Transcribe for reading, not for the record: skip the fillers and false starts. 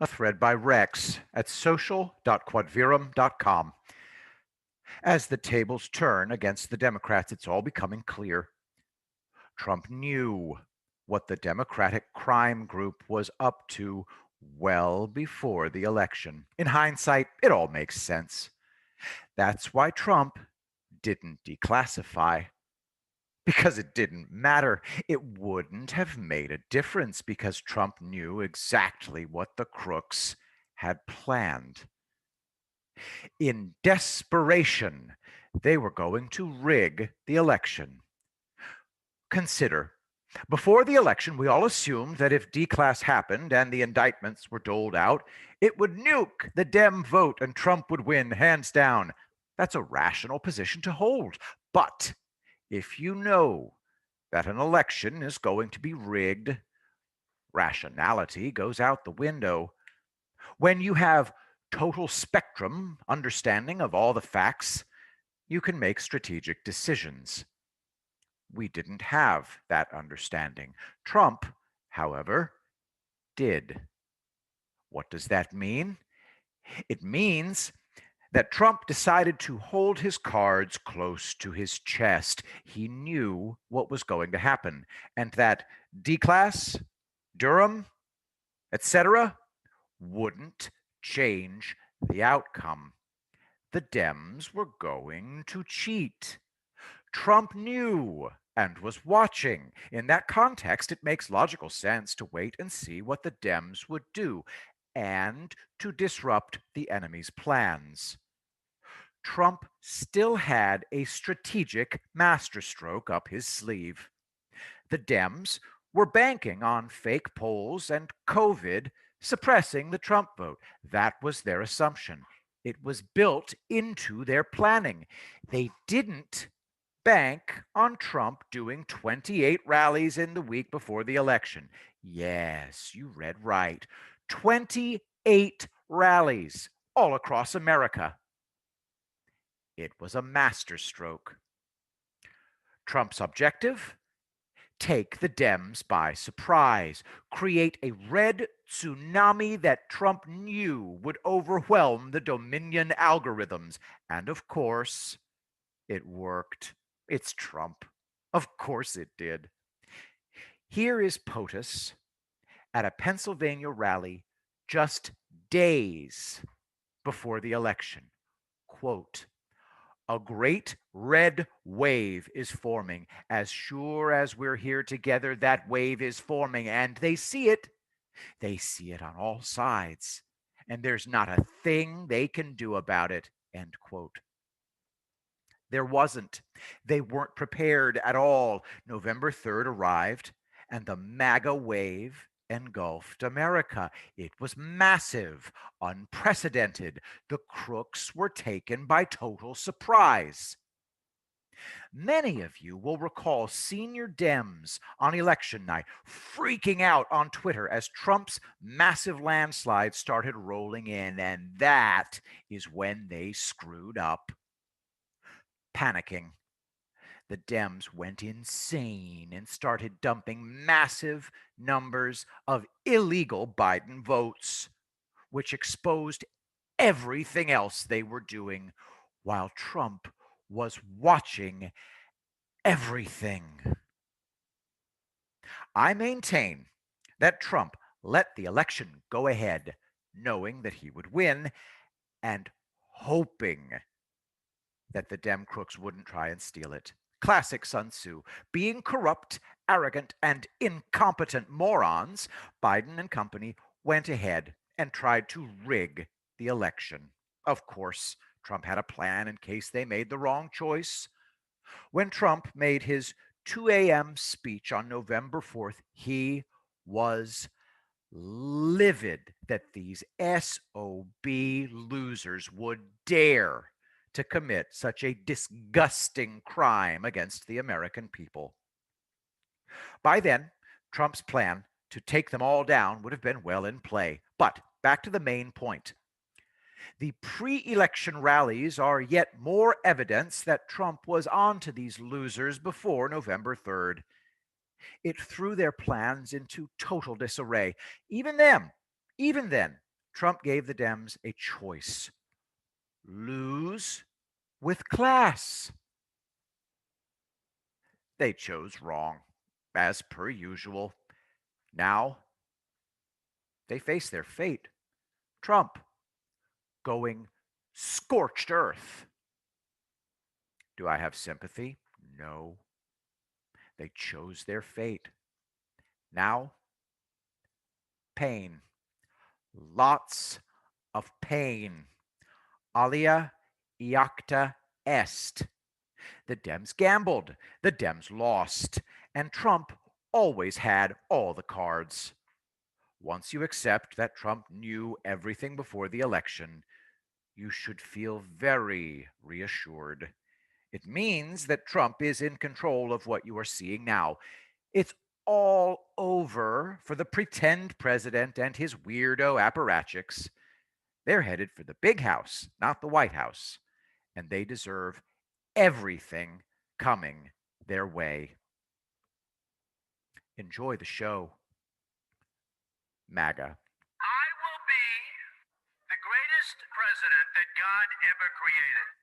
A thread by Rex at social.quodverum.com. As the tables turn against the Democrats, it's all becoming clear. Trump knew what the Democratic crime group was up to well before the election. In hindsight, it all makes sense. That's why Trump didn't declassify. Because it didn't matter. It wouldn't have made a difference because Trump knew exactly what the crooks had planned. In desperation, they were going to rig the election. Consider, before the election, we all assumed that if declass happened and the indictments were doled out, it would nuke the Dem vote and Trump would win hands down. That's a rational position to hold. But if you know that an election is going to be rigged, rationality goes out the window. When you have total spectrum understanding of all the facts, you can make strategic decisions. We didn't have that understanding. Trump, however, did. What does that mean? It means that Trump decided to hold his cards close to his chest. He knew what was going to happen, and that declass, Durham, etc., wouldn't change the outcome. The Dems were going to cheat. Trump knew and was watching. In that context, it makes logical sense to wait and see what the Dems would do and to disrupt the enemy's plans. Trump still had a strategic masterstroke up his sleeve. The Dems were banking on fake polls and COVID suppressing the Trump vote. That was their assumption. It was built into their planning. They didn't bank on Trump doing 28 rallies in the week before the election. Yes, you read right. 28 rallies all across America. It was a masterstroke. Trump's objective? Take the Dems by surprise, create a red tsunami that Trump knew would overwhelm the Dominion algorithms. And of course, it worked. It's Trump. Of course it did. Here is POTUS at a Pennsylvania rally just days before the election. Quote, "A great red wave is forming. As sure as we're here together, that wave is forming, and they see it. They see it on all sides, and there's not a thing they can do about it." End quote. There wasn't. They weren't prepared at all. November 3rd arrived, and the MAGA wave engulfed America. It was massive, unprecedented. The crooks were taken by total surprise. Many of you will recall senior Dems on election night freaking out on Twitter as Trump's massive landslide started rolling in, and that is when they screwed up. Panicking, the Dems went insane and started dumping massive numbers of illegal Biden votes, which exposed everything else they were doing while Trump was watching everything. I maintain that Trump let the election go ahead, knowing that he would win and hoping that the Dem crooks wouldn't try and steal it. Classic Sun Tzu. Being corrupt, arrogant, and incompetent morons, Biden and company went ahead and tried to rig the election. Of course, Trump had a plan in case they made the wrong choice. When Trump made his 2 a.m. speech on November 4th, he was livid that these SOB losers would dare to commit such a disgusting crime against the American people. By then, Trump's plan to take them all down would have been well in play. But back to the main point. The pre-election rallies are yet more evidence that Trump was onto these losers before November 3rd. It threw their plans into total disarray. Even then, Trump gave the Dems a choice: lose with class. They chose wrong, as per usual. Now they face their fate. Trump going scorched earth. Do I have sympathy? No. They chose their fate. Now, pain. Lots of pain. Alia iacta est. The Dems gambled. The Dems lost. And Trump always had all the cards. Once you accept that Trump knew everything before the election, you should feel very reassured. It means that Trump is in control of what you are seeing now. It's all over for the pretend president and his weirdo apparatchiks. They're headed for the big house, not the White House, and they deserve everything coming their way. Enjoy the show. MAGA. I will be the greatest president that God ever created.